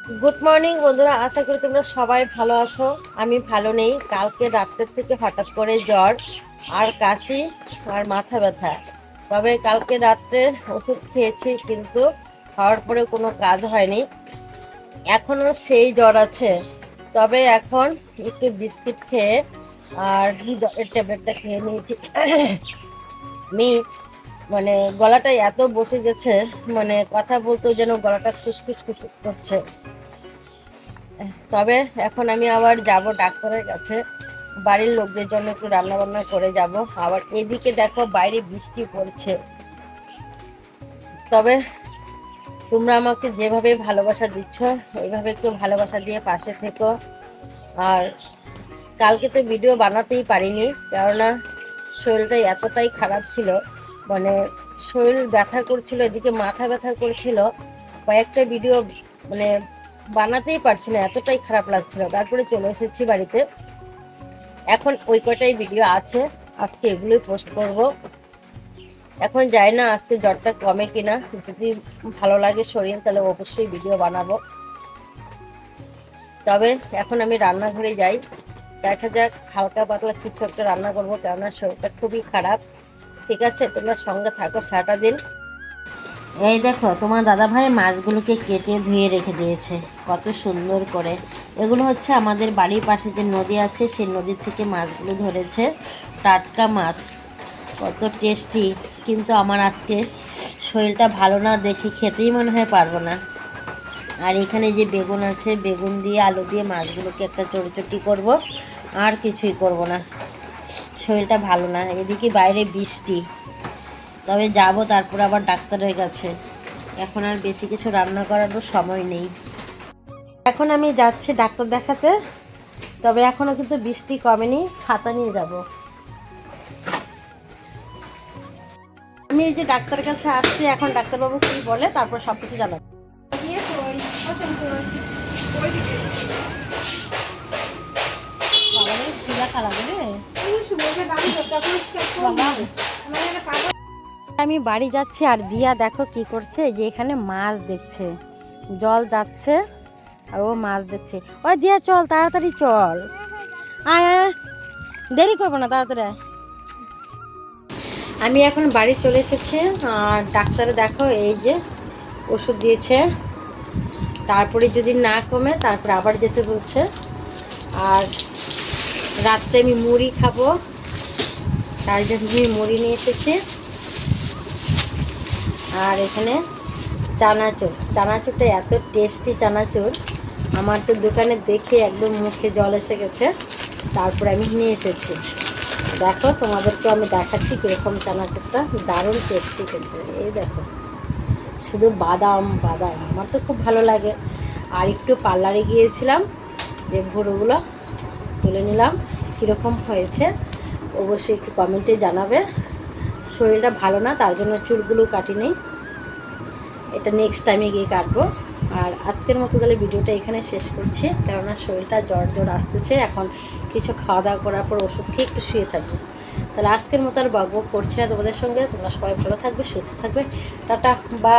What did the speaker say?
Good morning বন্ধুরা, আশা করি তোমরা সবাই ভালো আছো। আমি ভালো নেই। কালকে রাত্রের থেকে হঠাৎ করে জ্বর আর কাশি আর মাথা ব্যথা। তবে কালকে রাত্রে ওষুধ খেয়েছি, কিন্তু খাওয়ার পরে কোনো কাজ হয়নি। এখনো সেই জ্বর আছে। তবে এখন একটু বিস্কিট খেয়ে আর জ্বরের ট্যাবলেটটা খেয়ে নিয়েছি। আমি মানে গলাটা এত বসে গেছে, মানে কথা বলতেও যেন গলাটা খুসখুস খুসখুস করছে। তবে এখন আমি আবার যাব ডাক্তারের কাছে। বাড়ির লোকদের জন্য একটু রান্না বান্না করে যাব। আবার এদিকে দেখো বাইরে বৃষ্টি পড়ছে। তবে তোমরা আমাকে যেভাবে ভালোবাসা দিচ্ছ, এইভাবে একটু ভালোবাসা দিয়ে পাশে থেকো। আর কালকে তো ভিডিও বানাতেই পারিনি, কেননা শরীরটা এতটাই খারাপ ছিল। মানে শরীর ব্যথা করছিল, এদিকে মাথা ব্যথা করছিল। কয়েকটা ভিডিও মানে বানাতেই পারছি না, এতটাই খারাপ লাগছিল। তারপরে চলে এসেছি বাড়িতে। এখন ওই কটাই ভিডিও আছে, আজকে এগুলোই পোস্ট করব। এখন যাই না আজকে জ্বরটা কমে কিনা। যদি ভালো লাগে শরীর তাহলে অবশ্যই ভিডিও বানাবো। তবে এখন আমি রান্নাঘরে যাই, দেখা যাক হালকা পাতলা কিছু একটা রান্না করবো, কেননা শরীরটা খুবই খারাপ। ঠিক আছে, তোমরা সঙ্গে থাকো সারাটা দিন। এই দেখো তোমার দাদা ভাই মাছগুলোকে কেটে ধুয়ে রেখে দিয়েছে কত সুন্দর করে। এগুলো হচ্ছে আমাদের বাড়ির পাশে যে নদী আছে, সেই নদী থেকে মাছগুলো ধরেছে, টাটকা মাছ, কত টেস্টি। কিন্তু আমার আজকে শরীরটা ভালো না দেখে খেতেই মনে হয় পারবো না। আর এখানে যে বেগুন আছে, বেগুন দিয়ে আলু দিয়ে মাছগুলোকে একটা চটচটি করব, আর কিছুই করব না। শরীরটা ভালো না, এদিকে বাইরে বৃষ্টি। তবে যাব তারপর আবার ডাক্তারের কাছে। এখন আর বেশি কিছু রান্না করারও সময় নেই। এখন আমি যাচ্ছি ডাক্তার দেখাতে। তবে এখনও কিন্তু বৃষ্টি কমেনি, ছাতা নিয়ে যাব। আমি এই যে ডাক্তারের কাছে আসছি, এখন ডাক্তারবাবু কি বলে তারপর সব কিছু জানাবো। আমি বাড়ি যাচ্ছি, আর দিয়া দেখো কি করছে, যে এখানে মাছ দেখছে, জল যাচ্ছে আর ও মাছ দেখছে। ওই দিয়া চল, তাড়াতাড়ি চল, আয় আয়, দেরি করবো না, তাড়াতাড়ি আয়। আমি এখন বাড়ি চলে এসেছি। আর ডাক্তারে দেখো এই যে ওষুধ দিয়েছে, তারপরে যদি না কমে তারপর আবার যেতে বলছে। আর রাত্রে আমি মুড়ি খাবো, তার জন্য আমি মুড়ি নিয়ে এসেছি। আর এখানে চানাচুর, চানাচুরটা এত টেস্টি চানাচুর, আমার তো দোকানে দেখে একদম মুখে জল এসে গেছে। তারপর আমি নিয়ে এসেছি। দেখো তোমাদেরকে আমি দেখাচ্ছি কীরকম চানাচুরটা, দারুণ টেস্টি কিন্তু। এই দেখো শুধু বাদাম বাদাম, আমার তো খুব ভালো লাগে। আর একটু পার্লারে গিয়েছিলাম, যে ভুরুগুলো তুলে নিলাম। কীরকম হয়েছে অবশ্যই একটু কমেন্টে জানাবে। শরীরটা ভালো না, তার জন্য চুলগুলো কাটিনি, এটা নেক্সট টাইমে গিয়ে কাটবো। আর আজকের মতো তাহলে ভিডিওটা এখানে শেষ করছি, কেননা শরীরটা জ্বর জ্বর আসতেছে। এখন কিছু খাওয়া দাওয়া করার পর ওষুধ খেয়ে একটু শুয়ে থাকবো। তাহলে আজকের মতো আর বক বক করছি না তোমাদের সঙ্গে। তোমরা সবাই ভালো থাকবে, সুস্থ থাকবে। Tata, by.